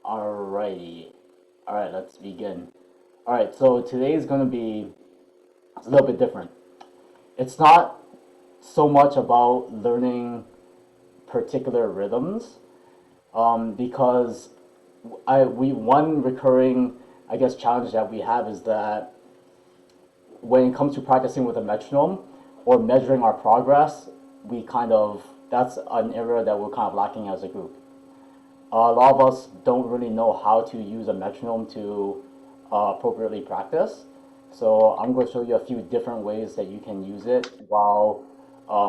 Alrighty. Alright, let's begin. Alright, so today is going to be a little bit different. It's not so much about learning particular rhythms, because one recurring, I guess, challenge that we have is that when it comes to practicing with a metronome or measuring our progress, that's an area that we're kind of lacking as a group. A lot of us don't really know how to use a metronome to appropriately practice. So I'm going to show you a few different ways that you can use it while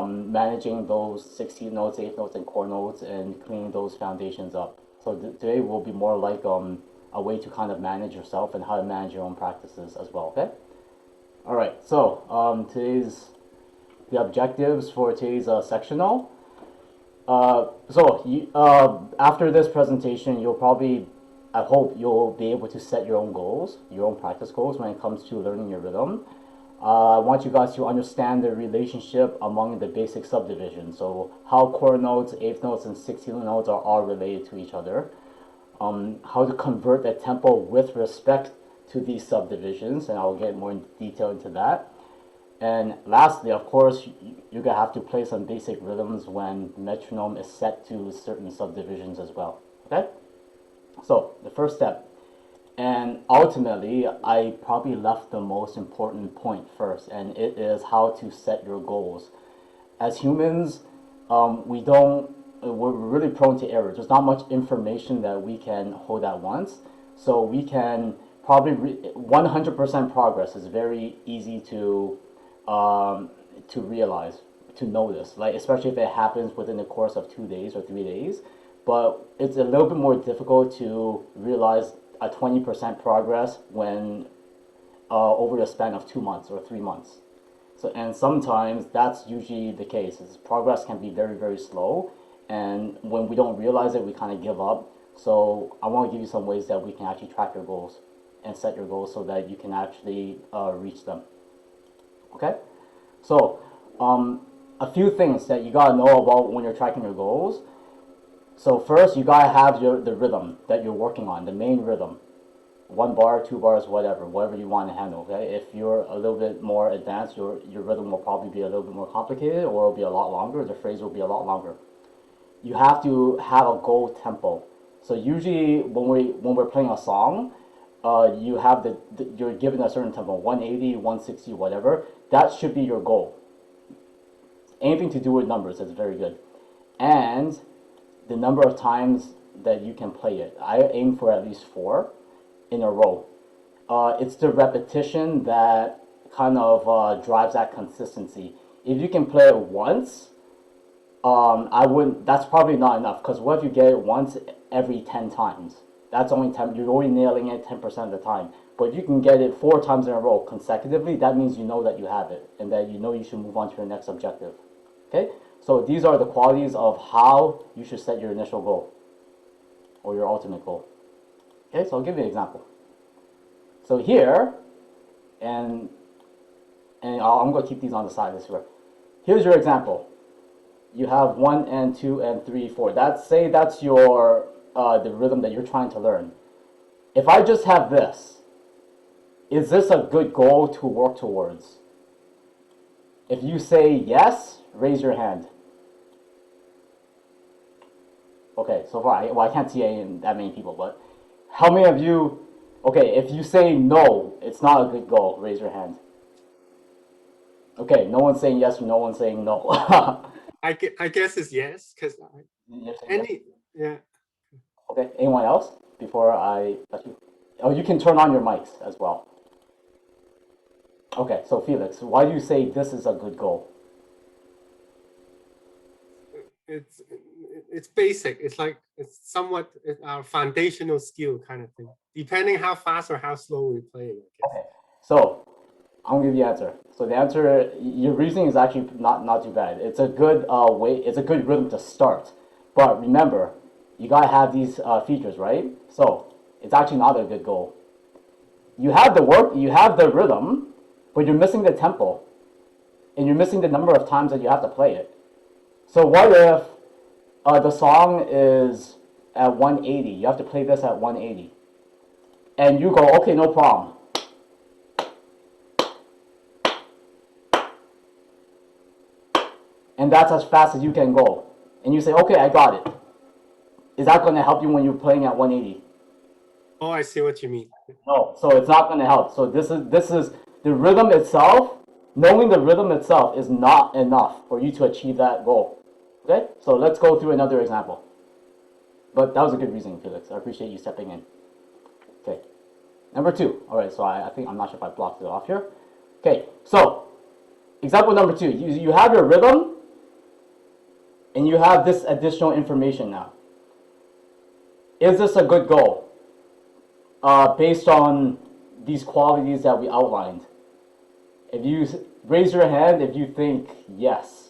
managing those 16th notes, 8th notes, and core notes and cleaning those foundations up. So today will be more like a way to kind of manage yourself and how to manage your own practices as well, okay? All right, so the objectives for today's sectional. After this presentation, I hope you'll be able to set your own goals, your own practice goals when it comes to learning your rhythm. I want you guys to understand the relationship among the basic subdivisions. So how core notes, eighth notes, and 16th notes are all related to each other. How to convert the tempo with respect to these subdivisions, and I'll get more in detail into that. And lastly, of course, you're going to have to play some basic rhythms when the metronome is set to certain subdivisions as well. Okay? So, the first step. And ultimately, I probably left the most important point first, and it is how to set your goals. As humans, we're really prone to error. There's not much information that we can hold at once. So we can probably 100% progress is very easy to realize, to notice, like especially if it happens within the course of 2 days or 3 days. But it's a little bit more difficult to realize a 20% progress when over the span of 2 months or 3 months. So, and sometimes that's usually the case. Is progress can be very, very slow, and when we don't realize it, we kind of give up. So I want to give you some ways that we can actually track your goals and set your goals so that you can actually reach them. Okay, so a few things that you gotta know about when you're tracking your goals. So first, you gotta have the rhythm that you're working on, the main rhythm, 1 bar, 2 bars, whatever you want to handle. Okay, if you're a little bit more advanced, your rhythm will probably be a little bit more complicated, or it'll be a lot longer. The phrase will be a lot longer. You have to have a goal tempo. So usually when we're playing a song, you're given a certain tempo, 180, 160, whatever. That should be your goal. Anything to do with numbers is very good. And the number of times that you can play it. I aim for at least 4 in a row. It's the repetition that kind of drives that consistency. If you can play it once, that's probably not enough, because what if you get it once every 10 times? That's only 10, you're only nailing it 10% of the time. But if you can get it 4 times in a row consecutively, that means you know that you have it and that you know you should move on to your next objective. Okay? So these are the qualities of how you should set your initial goal or your ultimate goal. Okay, so I'll give you an example. So here, and I'm going to keep these on the side this way. Here's your example. You have 1 and 2 and 3, 4. Say that's your the rhythm that you're trying to learn. If I just have this, is this a good goal to work towards? If you say yes, raise your hand. Okay, so far, I can't see that many people, but how many of you, okay, if you say no, it's not a good goal, raise your hand. Okay, no one's saying yes, no one's saying no. I guess it's yes, because yeah. Okay, anyone else before I let you? Oh, you can turn on your mics as well. Okay, so Felix, why do you say this is a good goal? It's basic. It's somewhat our foundational skill kind of thing. Depending how fast or how slow we play, I guess. Okay, so I'm gonna give you the answer. So the answer, your reasoning is actually not too bad. It's a good it's a good rhythm to start. But remember, you gotta have these features, right? So it's actually not a good goal. You have the rhythm, but you're missing the tempo, and you're missing the number of times that you have to play it. So what if the song is at 180. You have to play this at 180. And you go, okay, no problem. And that's as fast as you can go. And you say, okay, I got it. Is that going to help you when you're playing at 180? Oh, I see what you mean. No, so it's not going to help. So this is the rhythm itself. Knowing the rhythm itself is not enough for you to achieve that goal. Okay, so let's go through another example. But that was a good reasoning, Felix. I appreciate you stepping in. Okay, number 2. All right, so I think I'm not sure if I blocked it off here. Okay, so example number 2. You have your rhythm, and you have this additional information now. Is this a good goal? Based on these qualities that we outlined. If you raise your hand if you think yes.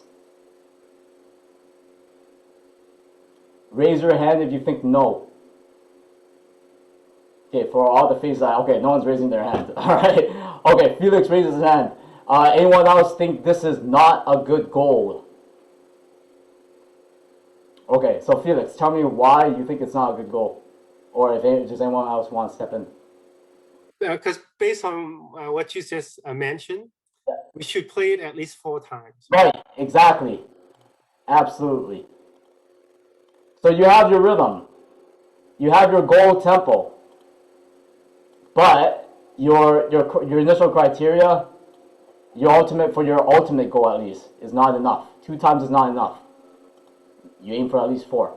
Raise your hand if you think no. Okay, for all the faces, okay, no one's raising their hand. All right. Okay, Felix raises his hand. Anyone else think this is not a good goal? Okay, so Felix, tell me why you think it's not a good goal. Or if does anyone else want to step in? Because based on what you just mentioned, Yeah. we should play it at least 4 times. Right, exactly. Absolutely. So you have your rhythm. You have your goal tempo. But your initial criteria, your ultimate goal at least, is not enough. 2 times is not enough. You aim for at least 4.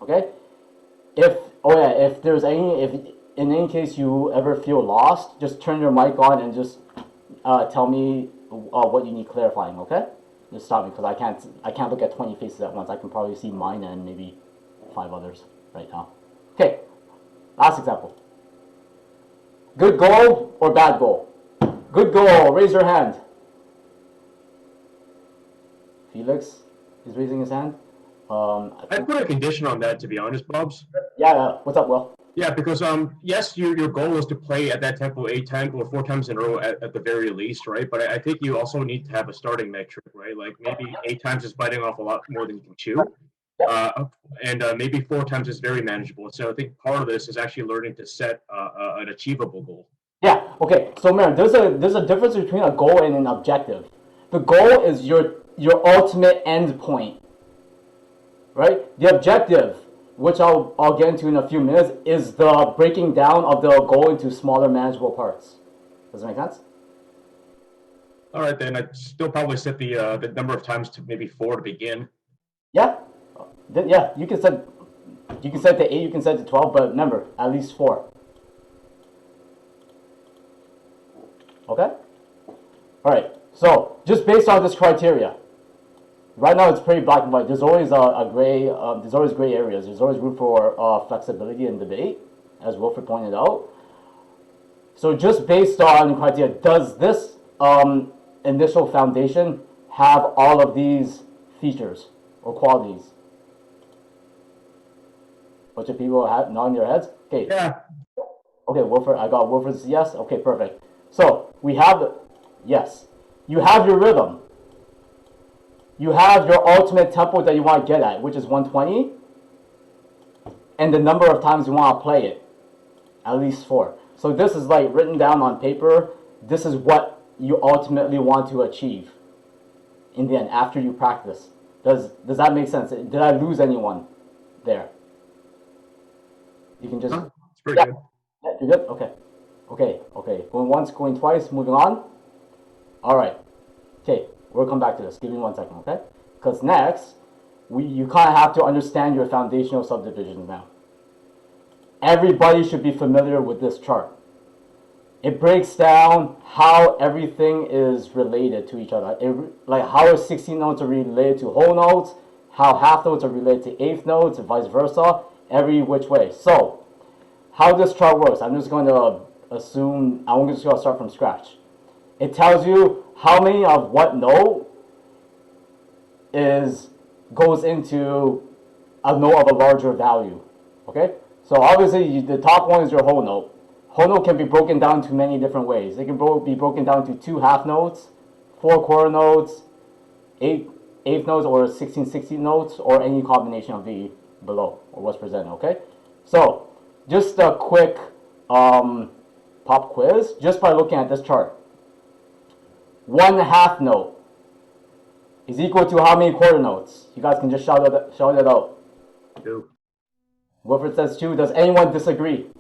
Okay? If in any case you ever feel lost, just turn your mic on and just tell me what you need clarifying, okay? Just stop me, because I can't look at 20 faces at once. I can probably see mine and maybe 5 others right now. Okay, last example. Good goal or bad goal? Good goal, raise your hand. Felix is raising his hand. I'd put a condition on that, to be honest, Bobs. Yeah. What's up, Will? Yeah, because yes, your goal is to play at that tempo 8 times or 4 times in a row at the very least, right? But I think you also need to have a starting metric, right? Like maybe 8 times is biting off a lot more than you can chew, and maybe 4 times is very manageable. So I think part of this is actually learning to set an achievable goal. Yeah. Okay. So, Mary, there's a difference between a goal and an objective. The goal is your ultimate end point, right? The objective, which I'll get into in a few minutes, is the breaking down of the goal into smaller manageable parts. Does that make sense? All right, then I'd still probably set the number of times to maybe 4 to begin. Yeah. Yeah. You can set to 8. You can set to 12. But remember, at least 4. Okay. All right. So just based on this criteria. Right now, it's pretty black and white. There's always there's always gray areas. There's always room for flexibility and debate, as Wilfred pointed out. So just based on criteria, does this initial foundation have all of these features or qualities? Bunch of people have nodding their heads. Okay. Yeah. Okay, Wilfred. I got Wilfred's yes. Okay, perfect. So we have yes. You have your rhythm. You have your ultimate tempo that you want to get at, which is 120, and the number of times you want to play it, at least 4. So this is like written down on paper. This is what you ultimately want to achieve in the end after you practice. Does that make sense? Did I lose anyone there? You can just... It's pretty good. Yeah, you're good? Okay. Going once, going twice, moving on. All right. Okay. We'll come back to this. Give me 1 second, okay? Because next, you kind of have to understand your foundational subdivisions now. Everybody should be familiar with this chart. It breaks down how everything is related to each other. Like how 16 notes are related to whole notes, how half notes are related to eighth notes, and vice versa, every which way. So, how this chart works, I'm just going to assume, I'm just going to start from scratch. It tells you how many of what note goes into a note of a larger value. Okay? So obviously the top one is your whole note. Whole note can be broken down to many different ways. It can be broken down to 2 half notes, 4 quarter notes, 8 eighth notes, or 16/16 notes, or any combination of below, or what's presented, okay? So, just a quick pop quiz, just by looking at this chart. 1/2 note is equal to how many quarter notes? You guys can just shout it out. 2. Wilfred says 2. Does anyone disagree?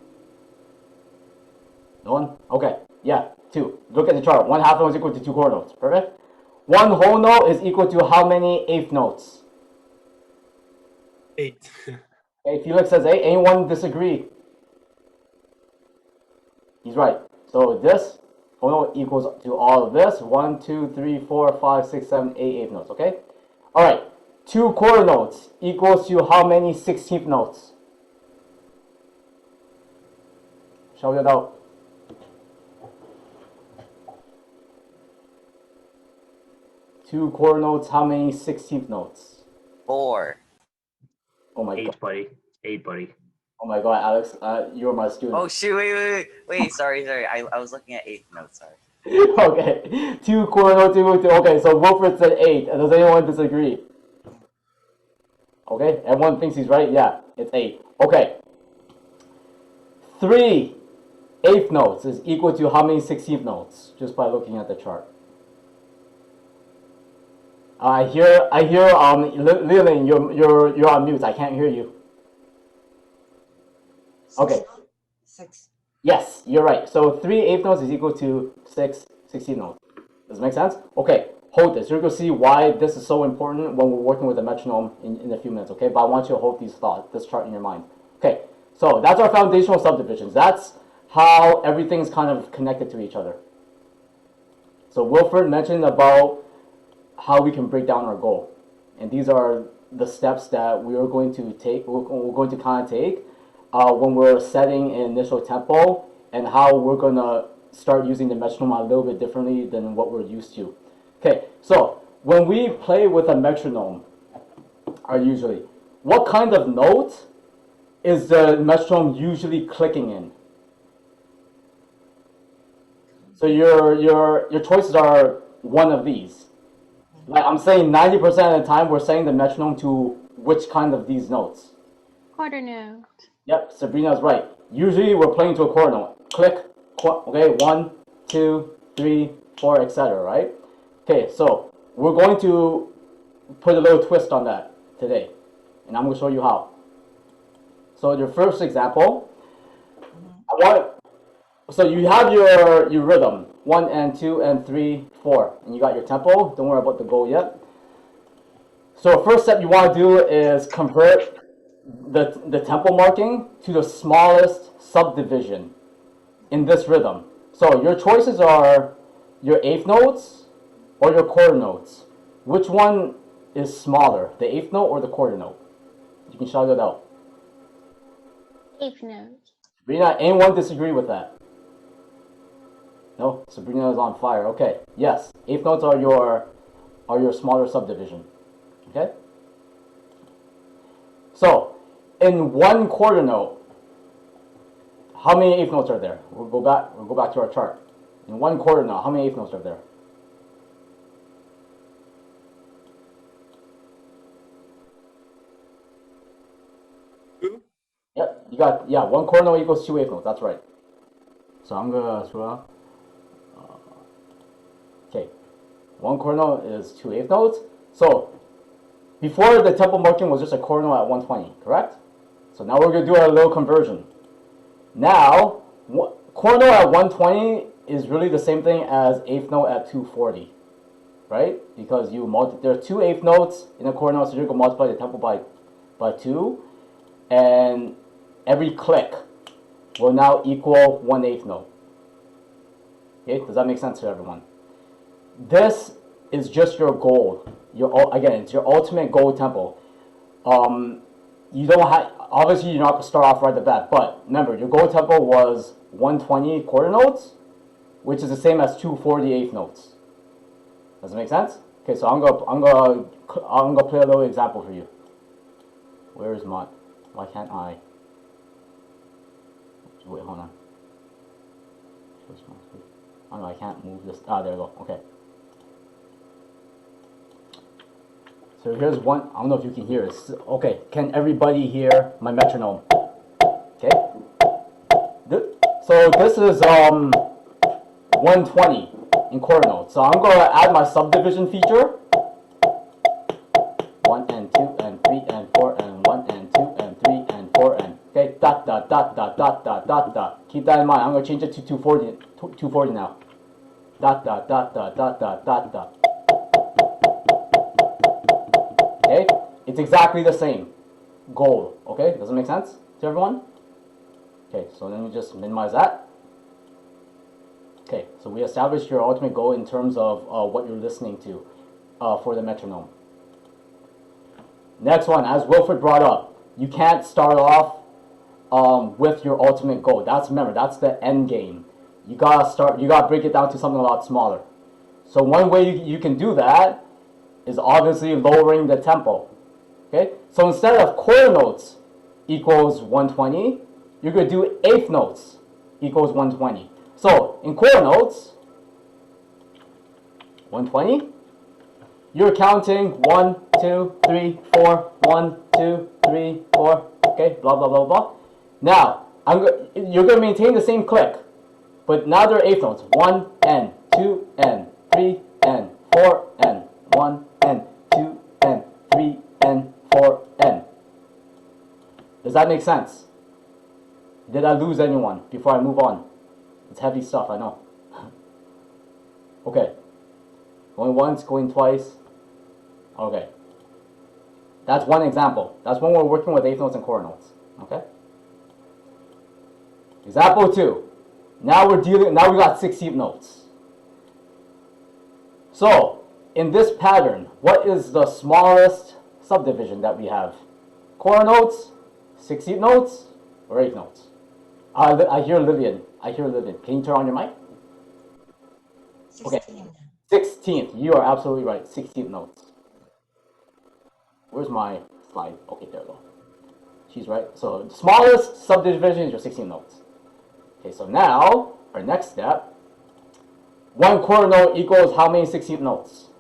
No one? Okay. Yeah, 2. Look at the chart. 1/2 note is equal to 2 quarter notes. Perfect. 1 whole note is equal to how many eighth notes? 8. Okay, Felix says 8. Anyone disagree? He's right. So this whole note equals to all of this. 1, 2, 3, 4, 5, 6, 7, 8 eighth notes. Okay? Alright. 2 quarter notes equals to how many 16th notes? Shout it out. 2 quarter notes, how many 16th notes? 4. Oh my 8, god. buddy. 8, buddy. Oh my god, Alex, you're my student. Oh shoot! Wait. Sorry. I was looking at 8th note. Sorry. Okay. 2 quarter notes equal to, okay, so Wilfred said 8. Does anyone disagree? Okay, everyone thinks he's right? Yeah, it's 8. Okay. 3 eighth notes is equal to how many 16th notes? Just by looking at the chart. I hear, Leland, you're on mute. I can't hear you. Okay. 6. Yes, you're right. So 3 eighth notes is equal to 6 16th notes. Does it make sense? Okay, hold this. You're going to see why this is so important when we're working with a metronome in a few minutes, okay? But I want you to hold this chart in your mind. Okay, so that's our foundational subdivisions. That's how everything's kind of connected to each other. So Wilfred mentioned about how we can break down our goal. And these are the steps that we are going to take, we're going to kind of take when we're setting an initial tempo, and how we're going to start using the metronome a little bit differently than what we're used to. Okay, so when we play with a metronome, usually, what kind of note is the metronome usually clicking in? So your choices are one of these. Like I'm saying 90% of the time we're setting the metronome to which kind of these notes? Quarter note. Yep, Sabrina's right. Usually we're playing to a quarter note. Click, okay, 1, 2, 3, 4, etc., right? Okay, so we're going to put a little twist on that today. And I'm going to show you how. So your first example, so you have your rhythm, 1 and 2 and 3, 4, and you got your tempo. Don't worry about the goal yet. So first step you want to do is convert the tempo marking to the smallest subdivision in this rhythm. So your choices are your eighth notes or your quarter notes. Which one is smaller, the eighth note or the quarter note? You can shout it out. 8th note. Sabrina, anyone disagree with that? No, Sabrina is on fire. Okay, yes, eighth notes are your smaller subdivision. Okay. So, in one quarter note, how many eighth notes are there? We'll go back to our chart. In one quarter note, how many eighth notes are there? Yep, you got, yeah, one quarter note equals 2 eighth notes. That's right. So I'm gonna scroll up. Okay, one quarter note is 2 eighth notes. So before the tempo marking was just a quarter note at 120, correct? So now we're gonna do a little conversion. Now, quarter note at 120 is really the same thing as eighth note at 240, right? Because there are 2 eighth notes in a quarter note, so you're gonna multiply the tempo by 2, and every click will now equal 1 eighth note. Okay, does that make sense to everyone? This is just your goal. Again, it's your ultimate goal tempo. You don't have, obviously you're not going to start off right at the bat, but remember, your goal tempo was 120 quarter notes, which is the same as 240 eighth notes. Does it make sense? Okay, so I'm gonna play a little example for you. Where is my? Why can't I? Wait, hold on. Oh no, I can't move this. Ah, there we go. Okay. So here's one. I don't know if you can hear it. Okay, can everybody hear my metronome? Okay. So this is 120 in quarter notes. So I'm going to add my subdivision feature. 1 and 2 and 3 and 4 and 1 and 2 and 3 and 4 and okay, dot dot dot dot dot dot dot dot. Keep that in mind. I'm going to change it to 240 now. Dot dot dot dot dot dot dot dot. Okay, it's exactly the same goal. Okay, does it make sense to everyone? Okay, so let me just minimize that. Okay, so we established your ultimate goal in terms of what you're listening to for the metronome. Next one, as Wilfred brought up, you can't start off with your ultimate goal. Remember, that's the end game. You gotta break it down to something a lot smaller. So one way you can do that is obviously lowering the tempo. Okay, so instead of quarter notes equals 120, you're going to do eighth notes equals 120. So in quarter notes, 120, you're counting 1, 2, 3, 4, 1, 2, 3, 4, okay, blah, blah, blah, blah. Now, you're going to maintain the same click, but now they're eighth notes. 1 and 2 and 3 and 4 and 1 and 2 and 3 and 4 and. Does that make sense? Did I lose anyone before I move on? It's heavy stuff, I know. Okay. Going once, going twice. Okay. That's one example. That's when we're working with eighth notes and quarter notes. Okay? Example 2. Now we got 16th notes. So, in this pattern, what is the smallest subdivision that we have? Quarter notes, 16th notes, or eighth notes? I hear Lillian. Can you turn on your mic? 16. Okay. 16th. You are absolutely right. 16th notes. Where's my slide? Okay, there we go. She's right. So the smallest subdivision is your 16 notes. Okay, so now our next step. 1 quarter note equals how many 16th notes?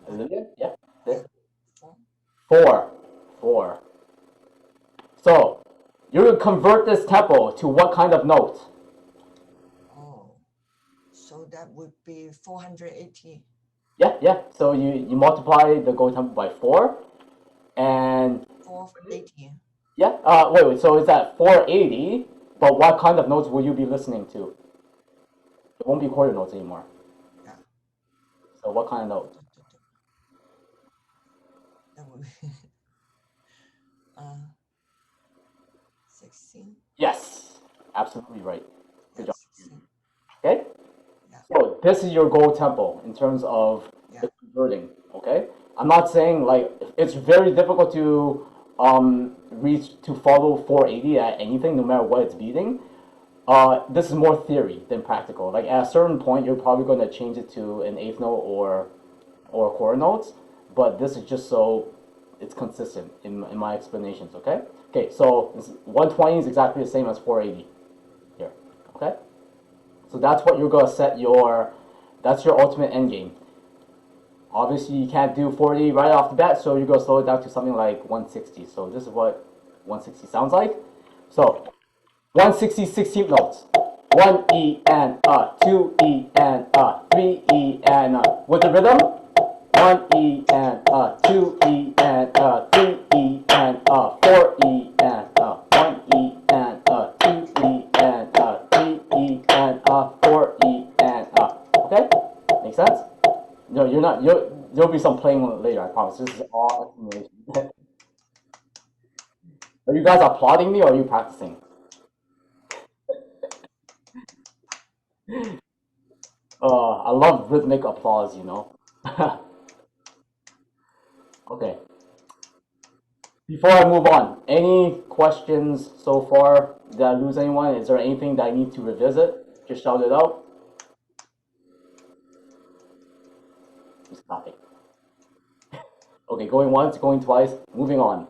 Olivia? Yeah. There. 4. So you're going to convert this tempo to what kind of note? Oh, so that would be 480. Yeah. So you multiply the go tempo by 4, and 480. yeah. Wait. So it's at 480. But what kind of notes will you be listening to? It won't be quarter notes anymore. Yeah. So what kind of note? That would be 16. Yes, absolutely right. Good job. 16. Okay. Yeah. So this is your goal tempo in terms of the converting. Okay. I'm not saying like it's very difficult to follow 480 at anything, no matter what it's beating. This is more theory than practical. Like at a certain point, you're probably going to change it to an eighth note or quarter notes, but this is just so it's consistent in my explanations. Okay. Okay. So 120 is exactly the same as 480 here. Okay. So that's what you're going to set that's your ultimate end game. Obviously, you can't do 40 right off the bat, so you're going to slow it down to something like 160. So this is what 160 sounds like. So 160 16th notes. 1 E and 2 E and 3 E and with the rhythm. 1 E and 2 E and 3 E and 4 E and 1 E and 2 E and 3 E and 4 E and okay? Make sense? No, you're not. There'll be some playing later. I promise. This is all accumulation. Are you guys applauding me or are you practicing? I love rhythmic applause. Okay. Before I move on, any questions so far? Did I lose anyone? Is there anything that I need to revisit? Just shout it out. Stop it. Okay, going once, going twice, moving on.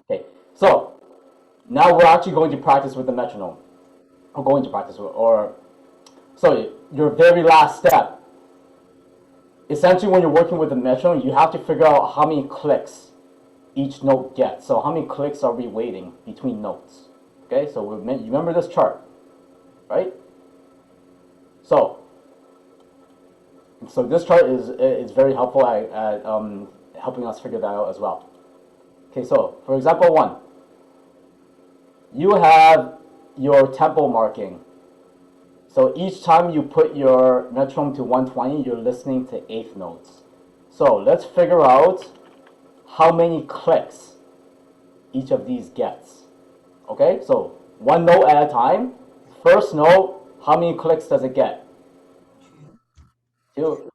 Okay, so now we're actually going to practice with the metronome. We're going to practice with, so your very last step essentially when you're working with the metronome, you have to figure out how many clicks each note gets. So how many clicks are we waiting between notes? Okay, so you remember this chart, right? So this chart is very helpful at helping us figure that out as well. Okay, so for example 1, you have your tempo marking. So each time you put your metronome to 120, you're listening to eighth notes. So let's figure out how many clicks each of these gets. Okay, so one note at a time. First note, how many clicks does it get? 2.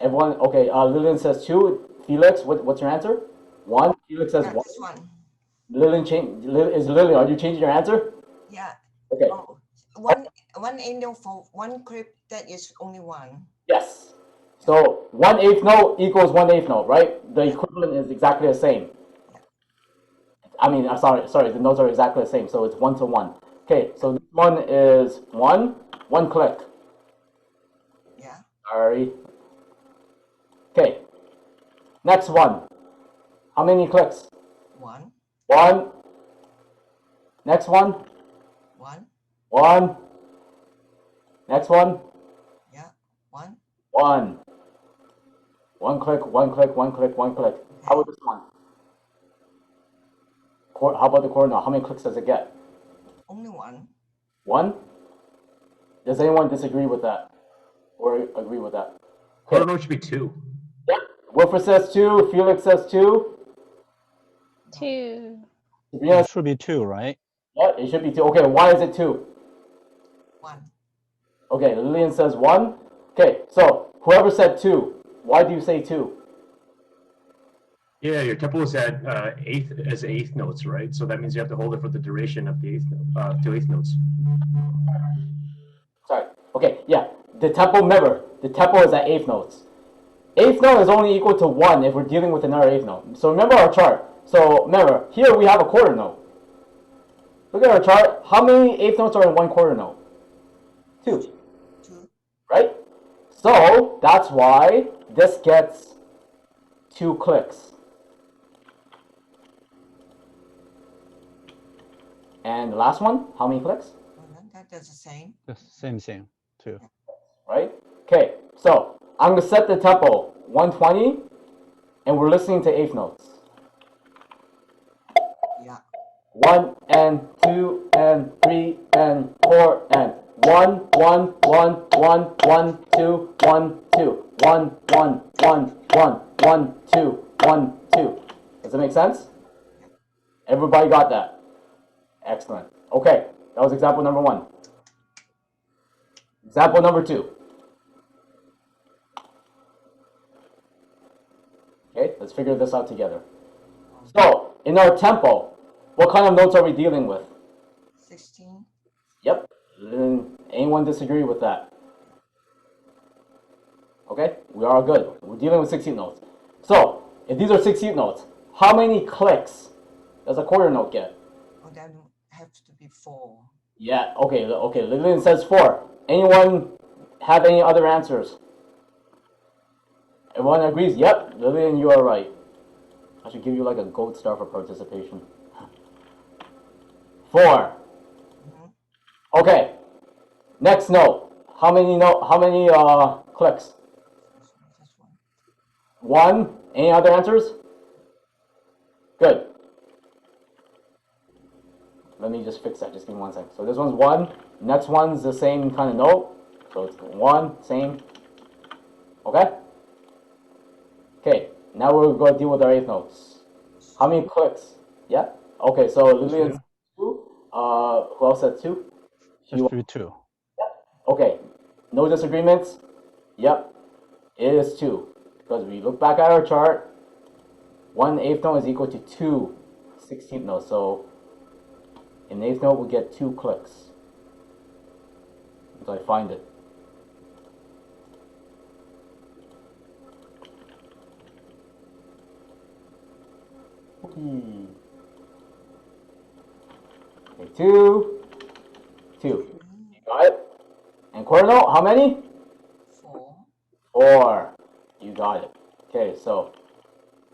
Everyone, okay, Lillian says 2. Felix, what's your answer? 1. Felix says Yeah, 1. this one. Lillian, are you changing your answer? Yeah. Okay. Oh, one angel for one clip, that is only 1. Yes. So 1/8 note equals 1/8 note, right? The equivalent is exactly the same. I mean, sorry, the notes are exactly the same, so it's 1 to 1. Okay, so this one is 1 click. Yeah. Sorry. Okay. Next one. How many clicks? 1. 1. Next one. 1. 1. Next one. Yeah. 1. 1. 1 click, 1 click, 1 click, 1 click. How about this one? How about the chord now? How many clicks does it get? Only 1. 1? Does anyone disagree with that? Or agree with that? Quarter note should be 2. Yep. Wilfred says 2. Felix says 2. 2. Sabrina, It should be 2, right? yeah, it should be 2. Okay, why is it 2? 1. Okay, Lillian says 1. Okay, so whoever said 2, why do you say 2? Yeah, your tempo is at eighth notes, right? So that means you have to hold it for the duration of the two eighth notes. Sorry. Okay, yeah. The tempo, remember, the tempo is at eighth notes. Eighth note is only equal to 1 if we're dealing with another eighth note. So remember our chart. So remember, here we have a quarter note. Look at our chart. How many eighth notes are in one quarter note? 2. 2. Right? So that's why this gets 2 clicks. And the last one, how many clicks? That's the same. The same thing, 2. Right? Okay, so I'm going to set the tempo 120, and we're listening to eighth notes. Yeah. 1 and 2 and 3 and 4 and 1 1 1 1 1 2 1 2 1 1 1 1 1 2 1 2. Does that make sense? Everybody got that? Excellent. Okay, that was example number 1. Example number 2. Okay, let's figure this out together. So, in our tempo, what kind of notes are we dealing with? 16. Yep. Anyone disagree with that? Okay, we are good. We're dealing with 16th notes. So, if these are 16th notes, how many clicks does a quarter note get? Oh, that has to be 4. Yeah, okay, Lillian says 4. Anyone have any other answers? Everyone agrees? Yep, Lillian, you are right. I should give you like a gold star for participation. 4. Okay. Next note. How many clicks? Just 1. 1. Any other answers? Good. Let me just fix that. Just give me 1 second. So this one's 1. Next one's the same kind of note. So it's 1, same. Okay? Okay. Now we're going to deal with our eighth notes. How many clicks? Yeah? Okay, so Lillian 2. Who else said 2? It should be 2. Okay. No disagreements? Yep. It is 2. Because we look back at our chart, 1 eighth note is equal to 2 16th notes. So in eighth note, we get 2 clicks. Until I find it. Okay, 2. You got it? And quarter note, how many? 4. 4. You got it. Okay, so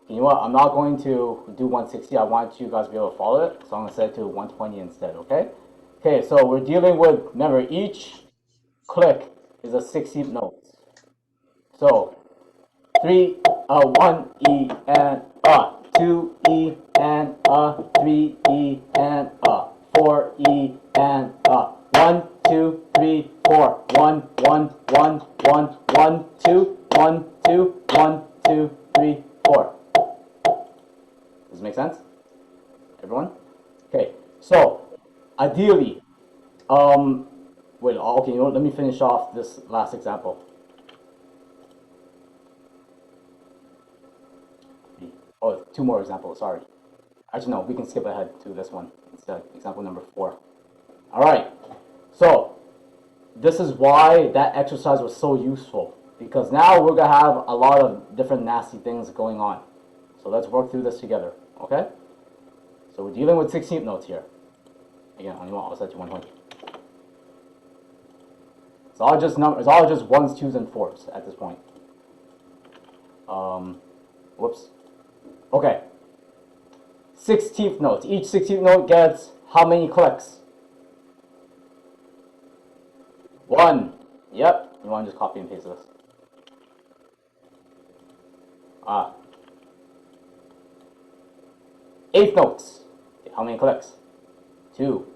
you know what? I'm not going to do 160. I want you guys to be able to follow it, so I'm gonna set it to 120 instead. Okay. Okay, so we're dealing with, remember, each click is a 16th note. So 3 1 E and 2 E and 3 E and 4 E and 1 2 3 4 1 1 1 1 1 2 1 2 1 2 3 4. Does it make sense? Everyone? Okay, so ideally, wait, okay, you know what, let me finish off this last example. Oh, two more examples, sorry. Actually, no, we can skip ahead to this one instead, example number 4. All right, so this is why that exercise was so useful, because now we're gonna have a lot of different nasty things going on. So let's work through this together, okay? So we're dealing with 16th notes here. Again, I'll set to 120. It's all just numbers. It's all just 1s, 2s, and 4s at this point. Whoops. Okay. 16th notes. Each 16th note gets how many clicks? 1. Yep. You want to just copy and paste this? Eighth notes. How many clicks? 2.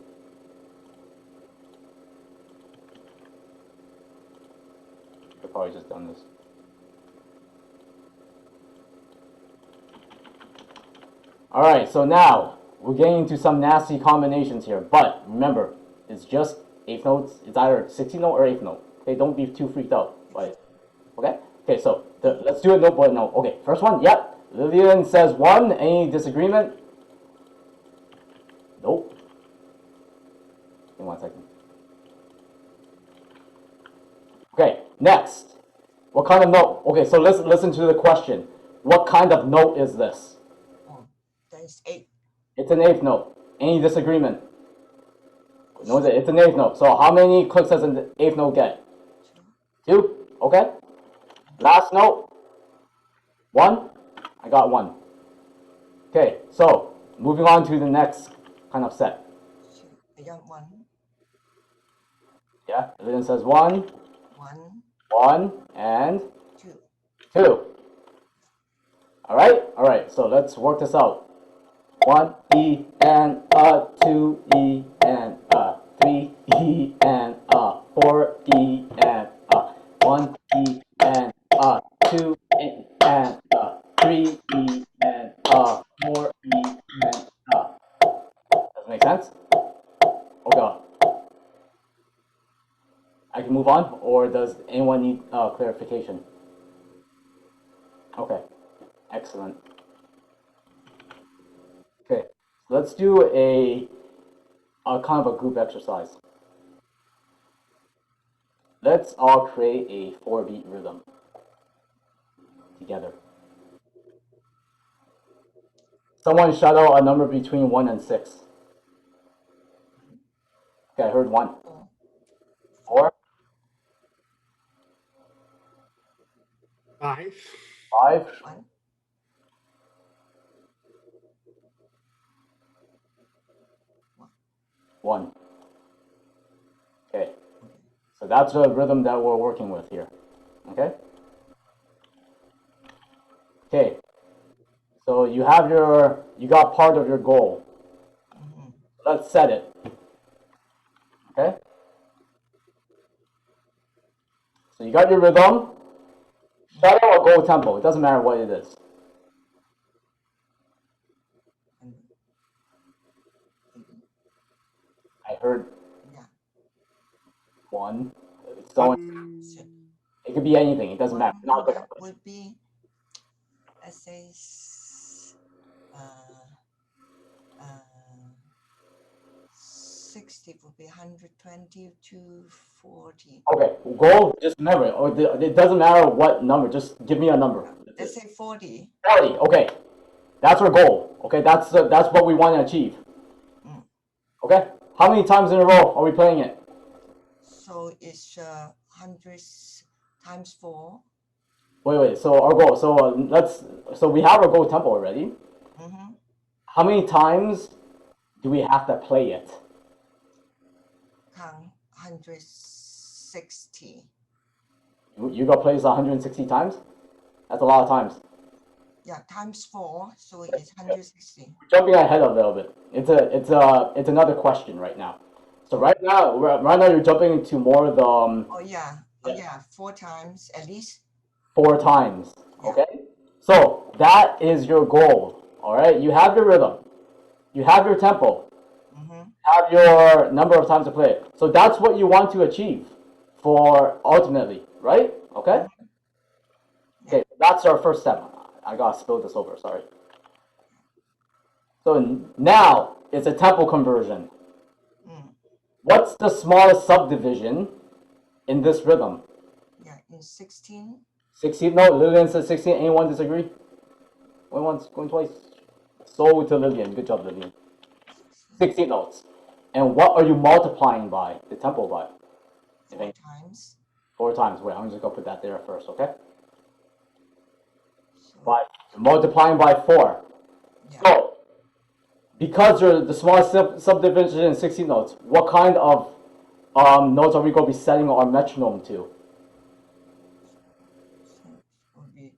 I've probably just done this. Alright, so now we're getting into some nasty combinations here, but remember, it's just 8th notes. It's either 16th note or 8th note. Okay, don't be too freaked out by it. Okay? Okay, so let's do it note by note. Okay, first one, yep. Lillian says 1. Any disagreement? Nope. Give me 1 second. Okay, next. What kind of note? Okay, so listen to the question. What kind of note is this? Oh, that is 8. It's an 8th note. Any disagreement? No, it's an 8th note. So how many clicks does an 8th note get? 2. Okay. Last note. 1. I got 1. Okay, so moving on to the next kind of set. I got 1. Yeah, Lillian says 1, 1, 1, and 2. 2. Alright, so let's work this out. 1 E and 2 E and 3 E and 4 E and 1 E and 2 E and 3 E and 4 E and does it make sense? Oh god. I can move on, or does anyone need clarification? Okay, excellent. Okay, let's do a kind of a group exercise. Let's all create a 4-beat rhythm together. Someone shout out a number between 1 and 6. Okay, I heard 1. 4? 5. 5? 1. 1. Okay, so that's the rhythm that we're working with here. Okay? Okay, so you got part of your goal. Let's set it. Okay? So you got your rhythm. Shadow or go tempo, it doesn't matter what it is. I heard 1. It's going. It could be anything. It doesn't matter. Not good. Would be, let's say, 60 would be 120 to 40. Okay, goal. Just remember, it doesn't matter what number. Just give me a number. Let's say 40. 40. Okay, that's our goal. Okay, that's what we want to achieve. Okay, how many times in a row are we playing it? So it's 100 times 4. Wait. So our goal. So So we have our goal tempo already. Mm-hmm. How many times do we have to play it? 160. You got plays 160 times? That's a lot of times. Yeah, times 4, so it's 160. Jumping ahead a little bit. It's another question right now. So right now you're jumping into more of the Oh yeah, 4 times at least. 4 times. Okay? So that is your goal. All right? You have your rhythm. You have your tempo. Mm-hmm. Have your number of times to play it. So that's what you want to achieve for ultimately, right? Okay? Okay, that's our first step. I gotta spill this over, sorry. So now it's a tempo conversion. Mm. What's the smallest subdivision in this rhythm? Yeah, in 16. 16? No, Lillian says 16. Anyone disagree? Going once, going twice. So to Lillian. Good job, Lillian. 16 notes. And what are you multiplying by? The tempo by? 4 times. 4 times. Wait, I'm just gonna put that there first, okay? So, By multiplying by 4. yeah. So, because you're the smallest subdivision in 16 notes, what kind of notes are we going to be setting our metronome to? So it would be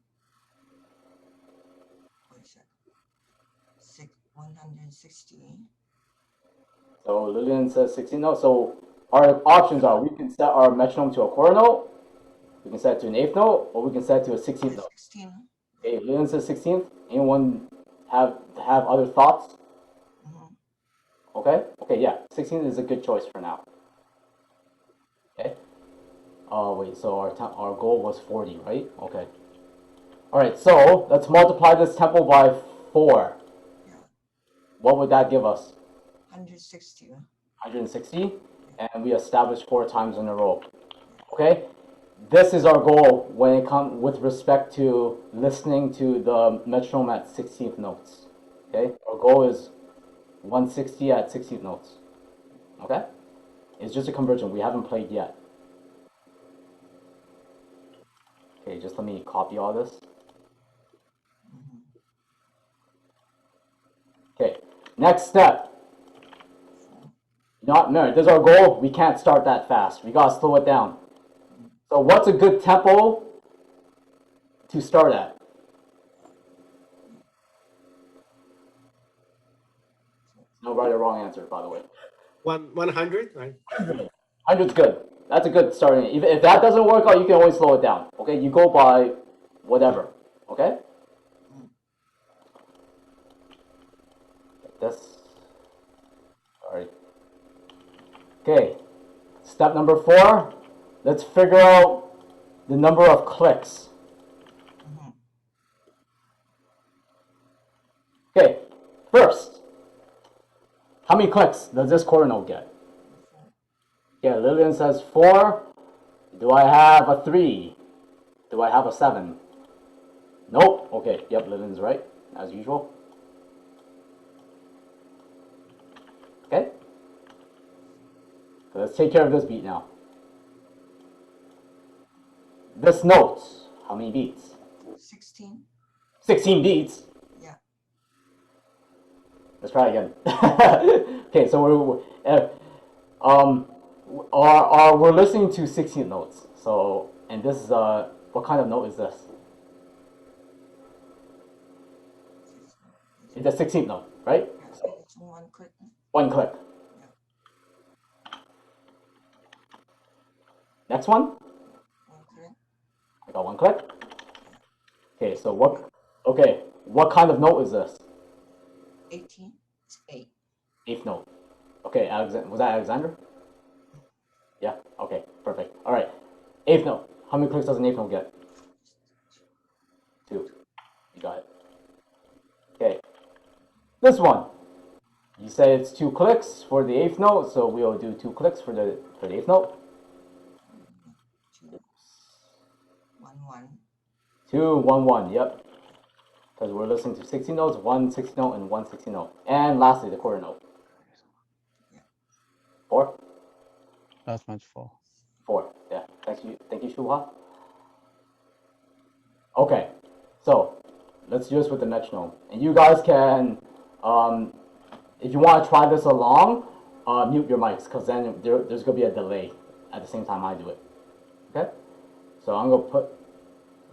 160. So Lillian says 16 notes. So our options are we can set our metronome to a quarter note, we can set it to an eighth note, or we can set it to a 16th note. 16. Okay, Lillian says 16th. Anyone have other thoughts? Mm-hmm. Okay. Okay. Yeah, 16th is a good choice for now. Okay. Wait. So our goal was 40, right? Okay. All right. So let's multiply this tempo by 4. Yeah, What would that give us? 160. 160, and we established 4 times in a row. Okay, this is our goal when it comes with respect to listening to the metronome at 16th notes. Okay, our goal is 160 at 16th notes. Okay, it's just a conversion. We haven't played yet. Okay, just let me copy all this. Mm-hmm. Okay, next step. No, this is our goal. We can't start that fast. We gotta slow it down. So what's a good tempo to start at? No right or wrong answer, by the way. 100, right? 100's good. That's a good starting. If that doesn't work out, you can always slow it down. Okay, you go by whatever. Okay. This. Sorry. Okay. Step number 4. Let's figure out the number of clicks. Mm-hmm. Okay. First, how many clicks does this quarter note get? Yeah, Lillian says 4. Do I have a 3? Do I have a 7? Nope. Okay, yep, Lillian's right, as usual. Okay. So let's take care of this beat now. This note, how many beats? 16. 16 beats. Yeah. Let's try again. Okay, so we're listening to 16 notes. So, and this is what kind of note is this? It's a 16th note, right? Yeah, so it's 1 click. 1 click. Next one. 1 click. I got 1 click. Okay, so what? Okay, what kind of note is this? 18. It's 8. 8th note. Okay, was that Alexander? Yeah. Okay. Perfect. All right. 8th note. How many clicks does an 8th note get? 2. You got it. Okay. This one. You say it's 2 clicks for the 8th note, so we'll do 2 clicks for the 8th note. 2. 1 1. 2 1 1. Yep. Because we're listening to 16 notes, 1 16 note and 1 16 note. And lastly, the quarter note. 4. That's much for. 4. Yeah. Thank you, Shuha. Okay, so let's do this with the metronome. And you guys can, if you want to try this along, mute your mics, because then there's going to be a delay at the same time I do it. Okay? So I'm going to put,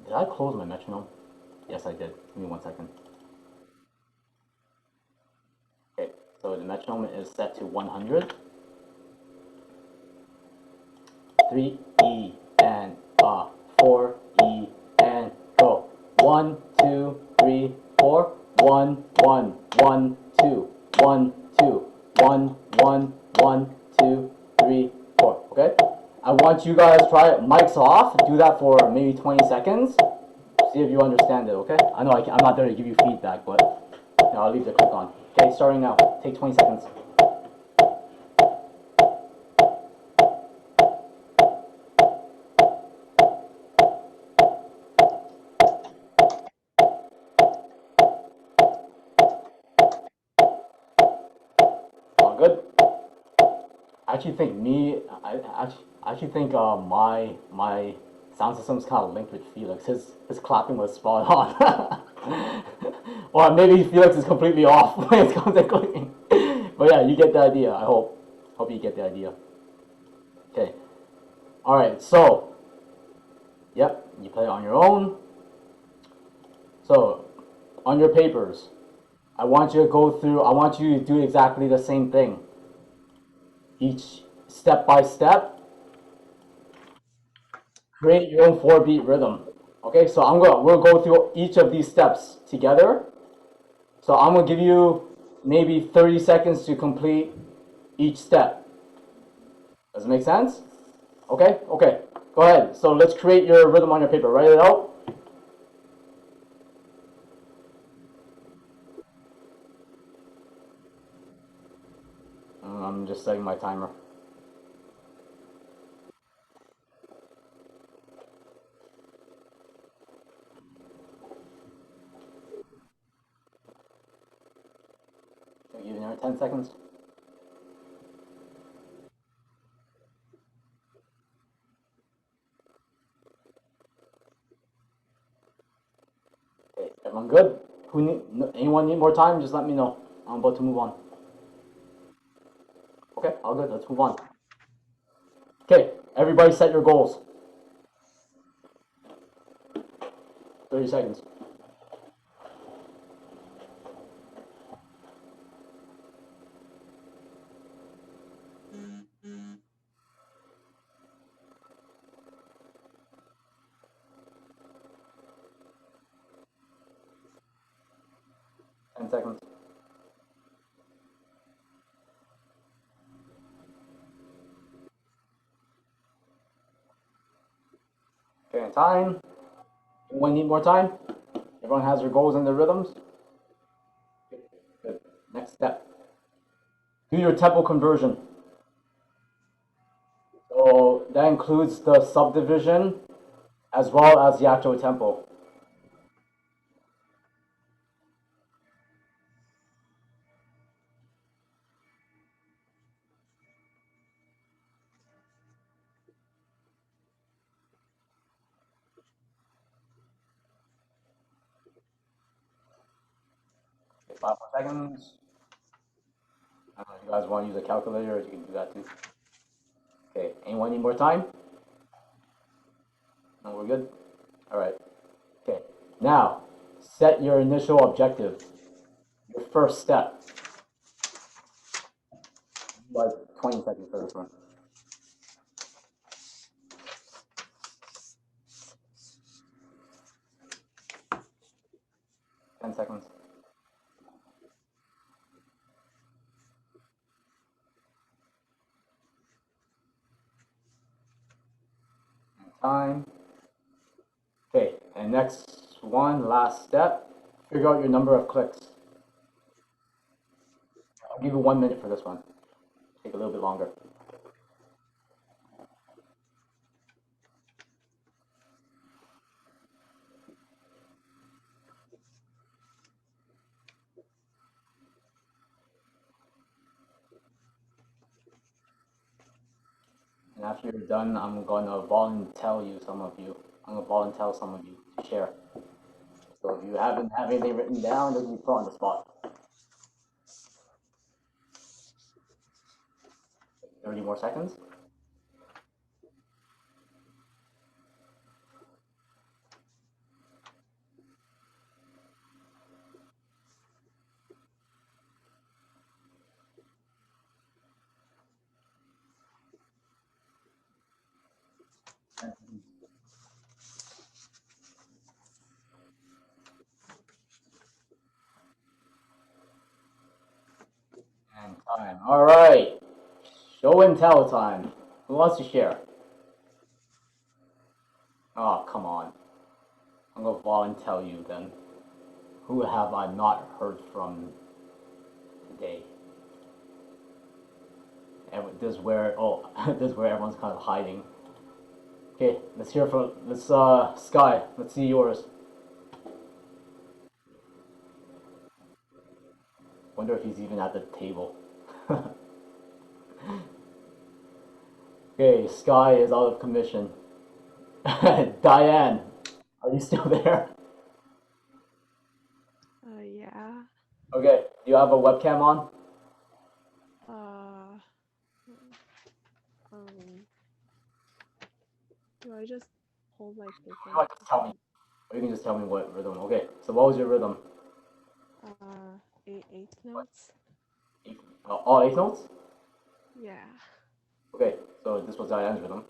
did I close my metronome? Yes, I did. Give me 1 second. Okay, so the metronome is set to 100. 3 E and 4 E and go. 1 2 3 4 1 1 1 2 1 2 1 1 1 2 3 4. Okay. I want you guys to try it. Mics off. Do that for maybe 20 seconds. See if you understand it. Okay. I know I'm not there to give you feedback, but I'll leave the click on. Okay. Starting now. Take 20 seconds. Good. I actually think my sound system is kind of linked with Felix. His clapping was spot on. Or maybe Felix is completely off when it comes to clicking. But yeah, you get the idea. I hope you get the idea. Okay. All right. So, yep, you play it on your own. So, on your papers, I want you to do exactly the same thing. Each step by step, create your own 4-beat rhythm. Okay, so we'll go through each of these steps together. So I'm gonna give you maybe 30 seconds to complete each step. Does it make sense? Okay, okay, go ahead. So let's create your rhythm on your paper. Write it out. I'm just setting my timer. Give you another 10 seconds. Okay, everyone good? Anyone need more time? Just let me know. I'm about to move on. Okay, all good. Let's move on. Okay, everybody set your goals. 30 seconds. Seconds. Okay, time. Anyone need more time? Everyone has their goals and their rhythms? Good. Next step. Do your tempo conversion. So that includes the subdivision as well as the actual tempo. Okay, 5 more seconds. I don't know if you guys want to use a calculator, you can do that too. Okay, anyone need more time? No, we're good? All right. Okay, now set your initial objective, your first step. Like 20 seconds for this one. Ten seconds. Time. Okay, and next one, last step, figure out your number of clicks. I'll give you 1 minute for this one. Take a little bit longer. And after you're done, I'm gonna volunteer some of you. I'm gonna volunteer some of you to share. So if you haven't have anything written down, doesn't be put on the spot. 30 more seconds. And time. All right. Show and tell time. Who wants to share? Oh, come on. I'm going to volunteer you then. Who have I not heard from today? This is where, oh, this is where everyone's kind of hiding. Okay, let's hear from, Sky, let's see yours. Wonder if he's even at the table. Okay, Sky is out of commission. Diane, are you still there? Yeah. Okay, do you have a webcam on? Do I just hold my paper? You might just tell me. Or you can just tell me what rhythm. Okay, so what was your rhythm? Eighth notes. All 8 notes? Yeah. Okay, so this was Diane's rhythm.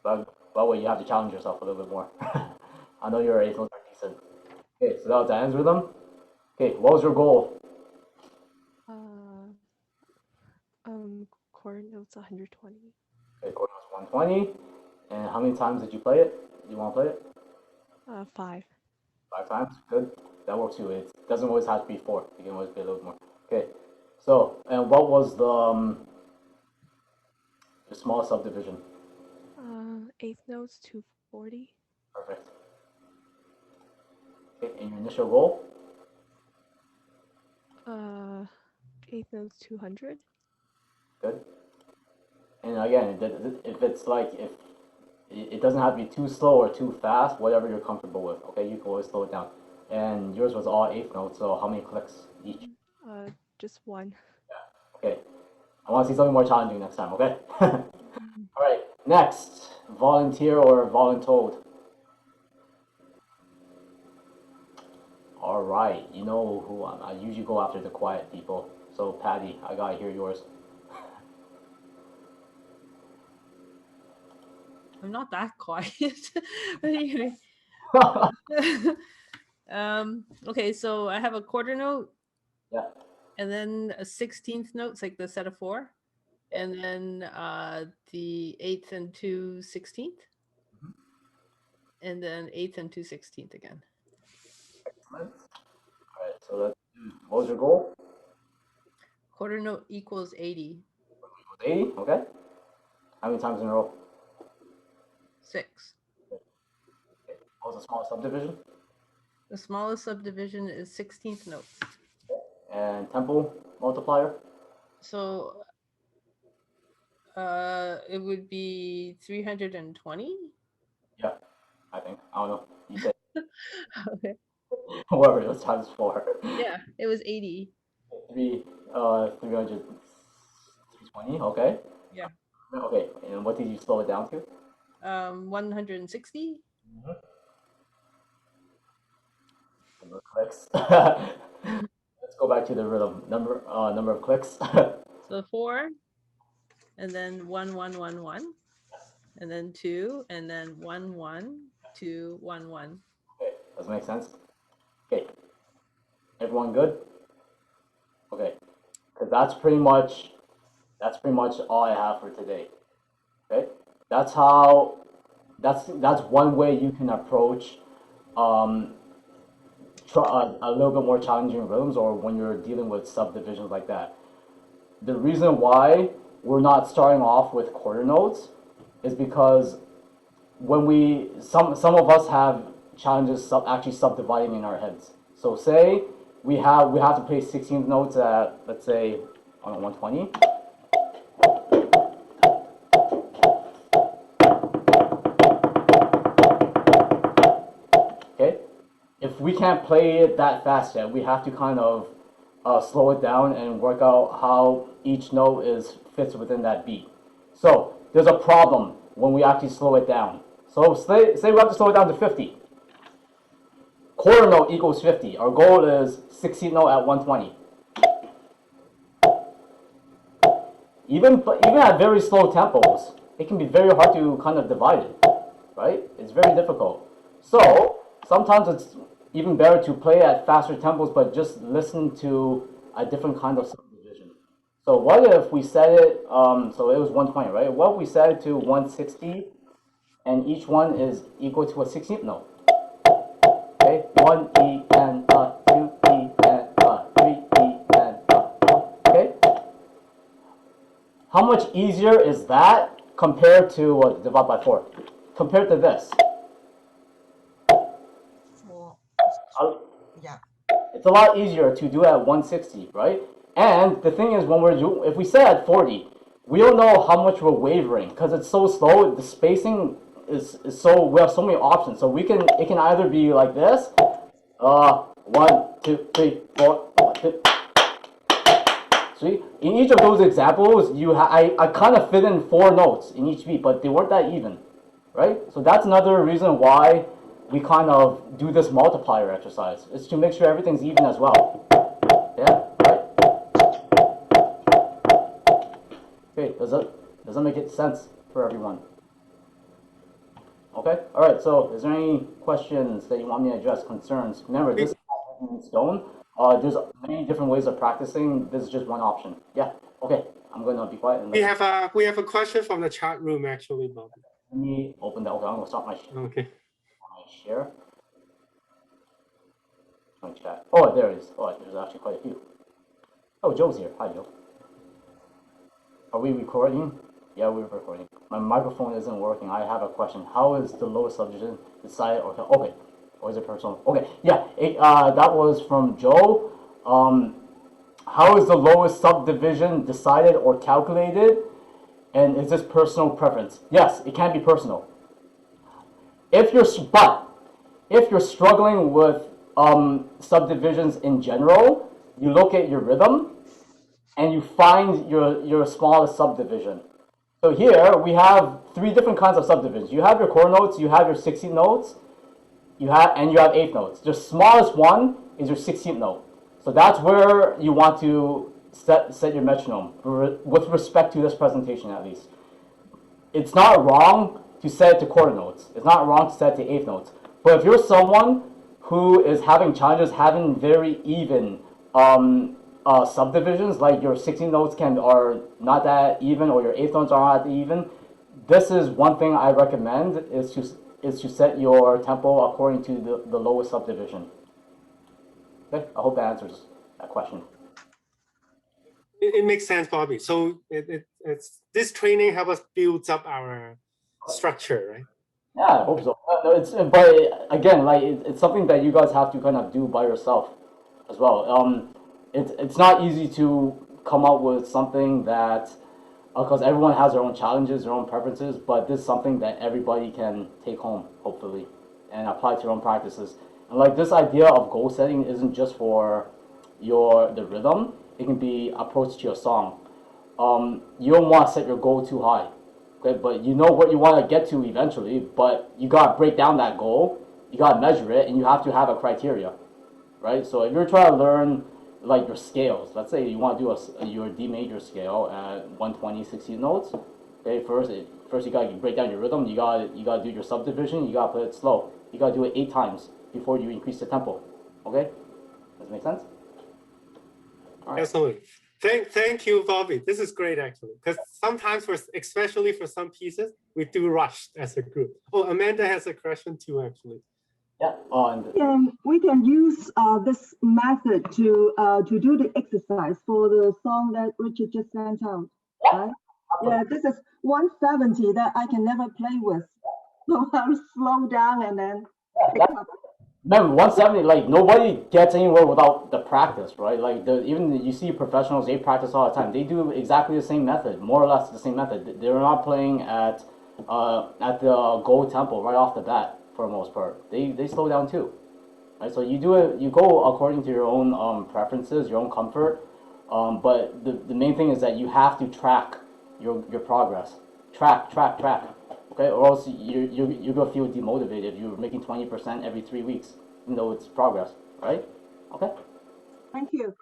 But wait, you have to challenge yourself a little bit more. I know your 8 notes are decent. Okay, so that was Diane's rhythm. Okay, what was your goal? Quarter notes 120. Okay, quarter notes 120. And how many times did you play it? You want to play it? 5. 5 times? Good. That works too. It doesn't always have to be 4. You can always play a little more. Okay. So, and what was the small subdivision? Eighth notes 240. Perfect. Okay, and your initial goal? Eighth notes 200. Good. And again, if it's like, if it doesn't have to be too slow or too fast, whatever you're comfortable with, okay? You can always slow it down. And yours was all 8th notes, so how many clicks each? Just 1. Okay. I want to see something more challenging next time, okay? All right, next, volunteer or voluntold. All right, you know who I usually go after the quiet people. So Patty, I gotta hear yours. I'm not that quiet. But anyway. Okay, so I have a quarter note. Yeah. And then a 16th note, it's like the set of 4. And then the 8th and 2 16th. And then 8th and 2 16th again. Excellent. All right, so that's, what was your goal? Quarter note equals 80. 80, okay. How many times in a row? 6. Okay. What was the smallest subdivision? The smallest subdivision is 16th notes. And tempo multiplier? So it would be 320. Yeah, I think. I don't know. You said Okay. whatever it was times 4. Yeah, it was 80. 300, 320, okay. Yeah. Okay, and what did you slow it down to? 160. Number of clicks. Let's go back to the rhythm. Number of clicks. So 4, and then 1 1 1 1, and then 2, and then 1 1 2 1 1. Okay, does it make sense? Okay, everyone good? Okay, because that's pretty much all I have for today. Okay, that's one way you can approach a little bit more challenging rhythms, or when you're dealing with subdivisions like that. The reason why we're not starting off with quarter notes is because when some of us have challenges actually subdividing in our heads. So say we have to play 16th notes at, let's say, on 120. Okay, if we can't play it that fast yet, we have to kind of slow it down and work out how each note fits within that beat. So there's a problem when we actually slow it down. So say we have to slow it down to 50. Quarter note equals 50. Our goal is 16th note at 120. Even at very slow tempos, it can be very hard to kind of divide it, right? It's very difficult. So sometimes it's even better to play at faster tempos, but just listen to a different kind of subdivision. So what if we set it, so it was 120, right? What if we set it to 160, and each one is equal to a 16th note? Okay, 1 E and 2 E and 3 E and okay? How much easier is that compared to, divide by 4, compared to this? Yeah. It's a lot easier to do at 160, right? And the thing is, if we set at 40, we don't know how much we're wavering because it's so slow. The spacing is so, we have so many options. So it can either be like this, 1, 2, 3, 4, 1, 2. See, in each of those examples, I kind of fit in 4 notes in each beat, but they weren't that even, right? So that's another reason why we kind of do this multiplier exercise. It's to make sure everything's even as well. Yeah, right? Okay, does that make it sense for everyone? Okay, all right, so is there any questions that you want me to address, concerns? Remember, this is not in stone. There's many different ways of practicing. This is just one option. Yeah, okay, I'm going to be quiet. And we have a question from the chat room, actually, Bobby. Let me open that. Okay, I'm going to stop my share. My chat. Oh, there it is. Oh, there's actually quite a few. Oh, Joe's here. Hi, Joe. Are we recording? Yeah, we're recording. My microphone isn't working. I have a question. How is the lowest subdivision decided? Okay. Or is it personal? Okay. Yeah. That was from Joe. How is the lowest subdivision decided or calculated? And is this personal preference? Yes, it can be personal. If you're struggling with subdivisions in general, you look at your rhythm and you find your smallest subdivision. So here we have 3 different kinds of subdivisions. You have your core notes, you have your 16th notes, and you have 8th notes. The smallest one is your 16th note. So that's where you want to set your metronome with respect to this presentation, at least. It's not wrong to set it to quarter notes. It's not wrong to set it to 8th notes. But if you're someone who is having challenges having very even subdivisions, like your 16 notes are not that even, or your 8th notes are not that even, this is one thing I recommend is to set your tempo according to the lowest subdivision. Okay, I hope that answers that question. It makes sense, Bobby. So it's this training help us build up our structure, right? Yeah, I hope so. But again, like it's something that you guys have to kind of do by yourself as well. It's not easy to come up with something that, because everyone has their own challenges, their own preferences, but this is something that everybody can take home, hopefully, and apply to their own practices. And like this idea of goal setting isn't just for the rhythm, it can be approached to your song. You don't want to set your goal too high. Okay, but you know what you want to get to eventually, but you got to break down that goal, you got to measure it, and you have to have a criteria, right? So if you're trying to learn like your scales, let's say you want to do your D major scale at 120, 16 notes, okay, first you got to break down your rhythm, you got to do your subdivision, you got to put it slow, you got to do it 8 times before you increase the tempo, okay? Does that make sense? All right. Absolutely. Thank you, Bobby. This is great, actually, because sometimes, especially for some pieces, we do rush as a group. Oh, Amanda has a question too, actually. Yeah. We can use this method to do the exercise for the song that Richard just sent out, right? Yeah, this is 170 that I can never play with. So I'll slow down and then pick up. Remember, 170, like, nobody gets anywhere without the practice, right? Like, even you see professionals, they practice all the time. They do exactly the same method, more or less the same method. They're not playing at the goal tempo right off the bat, for the most part. They slow down too. right? So you do it, you go according to your own preferences, your own comfort. But the main thing is that you have to track your progress. Track. Okay, or else you're gonna feel demotivated if you're making 20% every 3 weeks, even though it's progress, right? Okay. Thank you.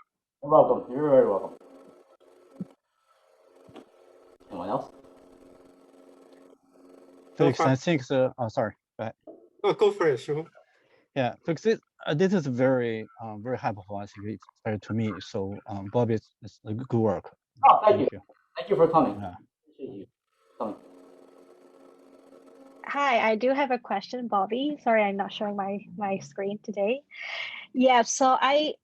You're welcome. You're very welcome. Anyone else? Felix, far. I think the, sorry, go ahead. Oh, go for it, sure. Yeah, Felix, this is very, very helpful, I think, especially to me. So, Bobby, it's a good work. Oh, thank you. Thank you for coming. Yeah. Appreciate you coming. Hi, I do have a question, Bobby. Sorry, I'm not showing my screen today. Yeah, so I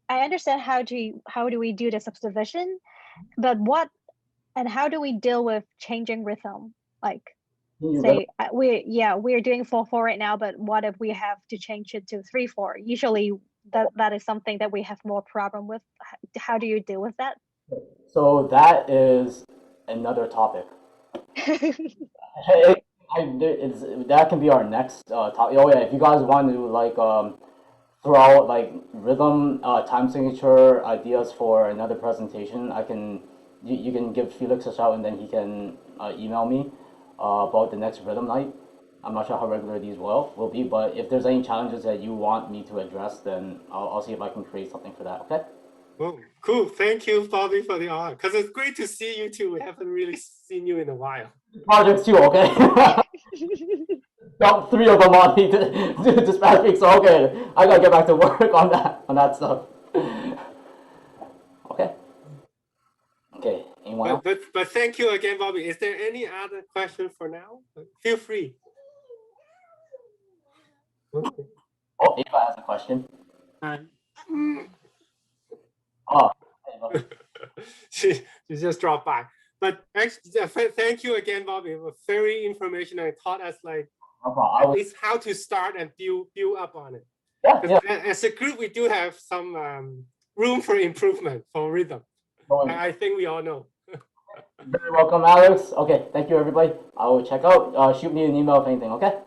understand how do we do the subdivision, but how do we deal with changing rhythm? Like, say we're doing 4/4 right now, but what if we have to change it to 3/4? Usually that is something that we have more problem with. How do you deal with that? So that is another topic. That can be our next topic. Oh yeah, if you guys want to like throw out like rhythm, time signature ideas for another presentation, you can give Felix a shout and then he can email me about the next rhythm night. I'm not sure how regular these will be, but if there's any challenges that you want me to address, then I'll see if I can create something for that. Okay. Well, cool. Thank you, Bobby, for the honor. Because it's great to see you too. We haven't really seen you in a while. Projects too, okay? Got 3 of them on me this past week, so okay, I gotta get back to work on that stuff. Okay. Okay. Anyone else? But thank you again, Bobby. Is there any other question for now? Feel free. Okay. Oh, Ava has a question. Oh. she just dropped by. But actually, thank you again, Bobby. It was very informational. It taught us like at least how to start and build up on it. Yeah. As a group, we do have some room for improvement for rhythm. I think we all know. Very welcome, Alex. Okay, thank you, everybody. I will check out. Shoot me an email if anything, okay?